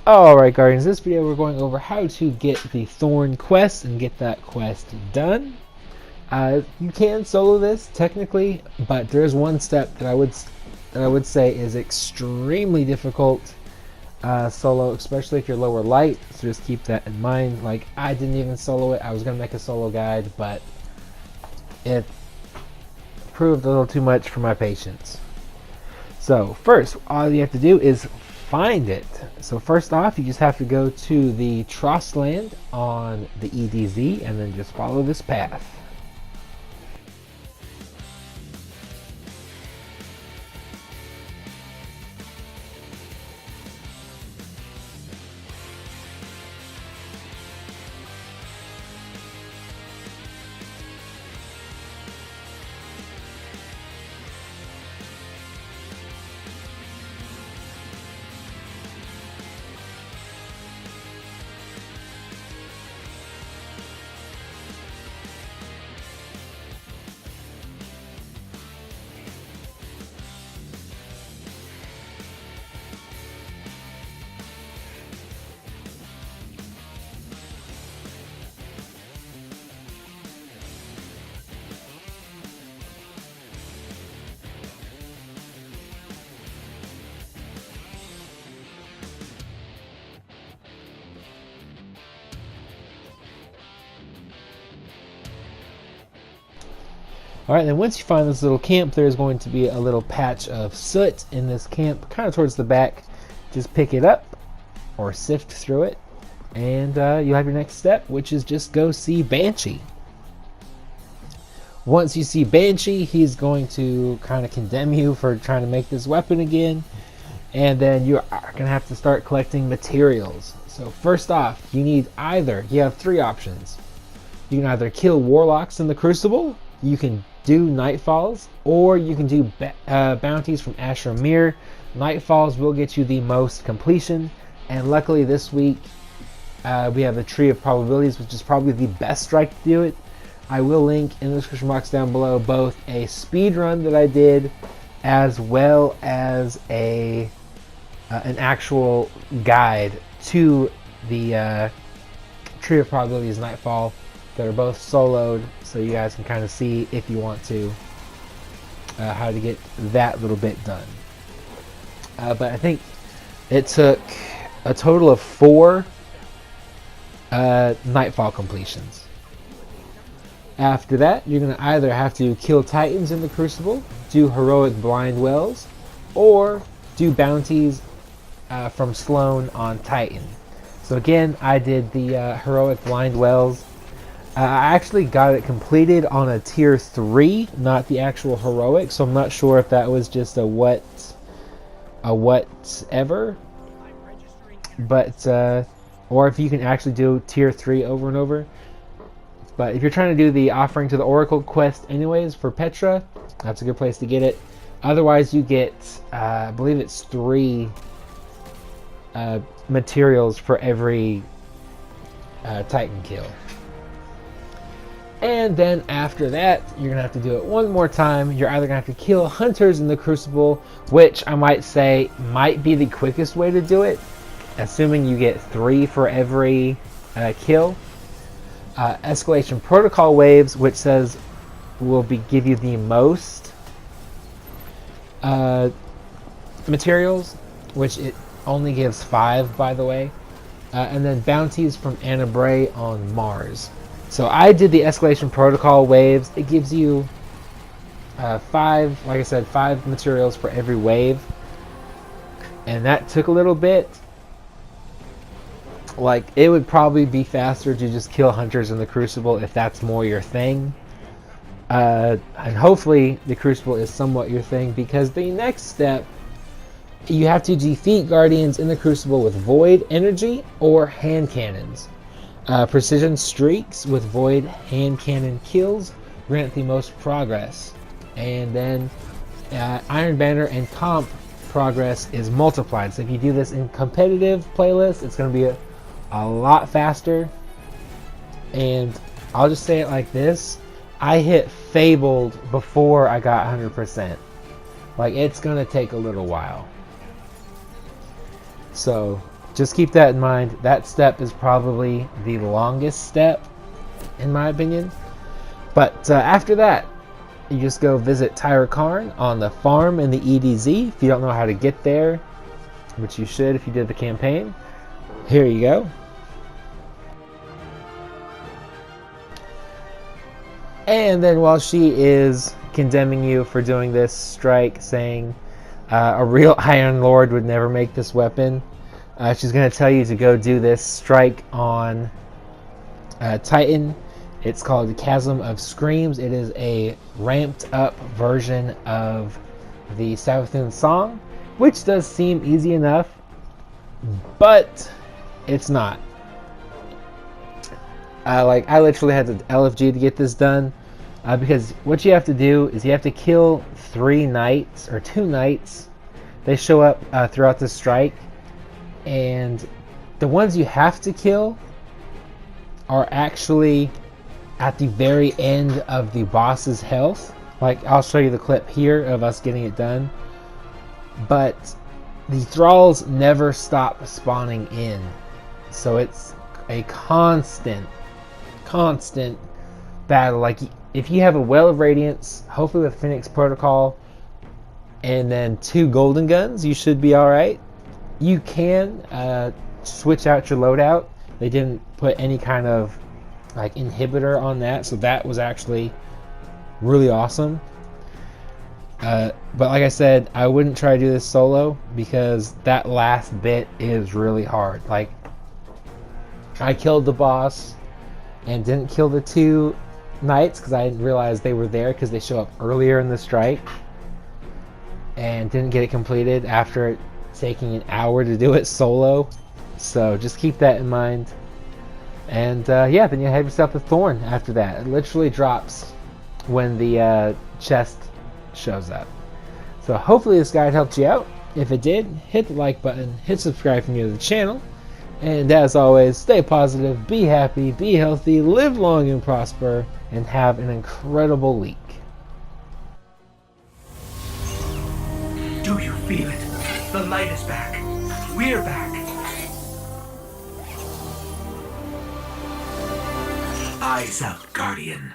Alright Guardians, this video we're going over how to get the Thorn quest and get that quest done. You can solo this technically, but there's one step that I would say is extremely difficult solo, especially if you're lower light, so just keep that in mind. Like, I didn't even solo it. I was going to make a solo guide, but it proved a little too much for my patience. So first, all you have to do is find it. So first off, you just have to go to the Trust Land on the EDZ and then just follow this path. Alright, then once you find this little camp, there's going to be a little patch of soot in this camp, kind of towards the back. Just pick it up, or sift through it, and you'll have your next step, which is just go see Banshee. Once you see Banshee, he's going to kind of condemn you for trying to make this weapon again, and then you are going to have to start collecting materials. So first off, you have three options. You can either kill Warlocks in the Crucible, you can do Nightfalls, or you can do Bounties from Asher Mir. Nightfalls will get you the most completion, and luckily this week we have a Tree of Probabilities, which is probably the best strike to do it. I will link in the description box down below both a speed run that I did as well as an actual guide to the Tree of Probabilities Nightfall that are both soloed, so you guys can kind of see, if you want to, how to get that little bit done. But I think it took a total of 4 Nightfall completions. After that, you're going to either have to kill Titans in the Crucible, do heroic blind wells, or do bounties from Sloane on Titan. So again, I did the heroic blind wells. I actually got it completed on a tier 3, not the actual heroic, so I'm not sure if that was just a whatever, but or if you can actually do tier 3 over and over. But if you're trying to do the offering to the Oracle quest anyways for Petra, that's a good place to get it. Otherwise, you get I believe it's 3 materials for every Titan kill. And then after that, you're going to have to do it one more time. You're either going to have to kill hunters in the Crucible, which I might say might be the quickest way to do it, assuming you get 3 for every kill. Escalation protocol waves, which says will give you the most materials, which it only gives 5, by the way. And then bounties from Ana Bray on Mars. So I did the Escalation protocol waves. It gives you 5, like I said, 5 materials for every wave. And that took a little bit. Like, it would probably be faster to just kill hunters in the Crucible if that's more your thing. And hopefully the Crucible is somewhat your thing, because the next step, you have to defeat Guardians in the Crucible with Void Energy or hand cannons. Precision streaks with Void hand cannon kills grant the most progress, and then Iron Banner and comp progress is multiplied. So if you do this in competitive playlists, it's going to be a lot faster. And I'll just say it like this: I hit Fabled before I got 100%. Like, it's going to take a little while. So just keep that in mind. That step is probably the longest step, in my opinion. But after that, you just go visit Tyra Karn on the farm in the EDZ. If you don't know how to get there, which you should if you did the campaign, here you go. And then while she is condemning you for doing this strike, saying a real Iron Lord would never make this weapon, she's going to tell you to go do this strike on Titan. It's called the Chasm of Screams. It is a ramped up version of the Savathun song, which does seem easy enough, but it's not. I literally had to LFG to get this done, because what you have to do is you have to kill 2 knights. They show up throughout the strike, and the ones you have to kill are actually at the very end of the boss's health. Like, I'll show you the clip here of us getting it done. But the thralls never stop spawning in. So it's a constant battle. Like, if you have a Well of Radiance, hopefully with Phoenix Protocol, and then 2 golden guns, you should be alright. You can switch out your loadout. They didn't put any kind of like inhibitor on that, so that was actually really awesome. But like I said, I wouldn't try to do this solo, because that last bit is really hard. Like, I killed the boss and didn't kill the 2 knights because I didn't realize they were there, because they show up earlier in the strike, and didn't get it completed after it taking an hour to do it solo. So just keep that in mind. And yeah, then you have yourself a Thorn after that. It literally drops when the chest shows up. So hopefully this guide helped you out. If it did, hit the like button, hit subscribe if you're new to the channel. And as always, stay positive, be happy, be healthy, live long and prosper, and have an incredible week. Do you feel it? The light is back. We're back. Eyes out, Guardian.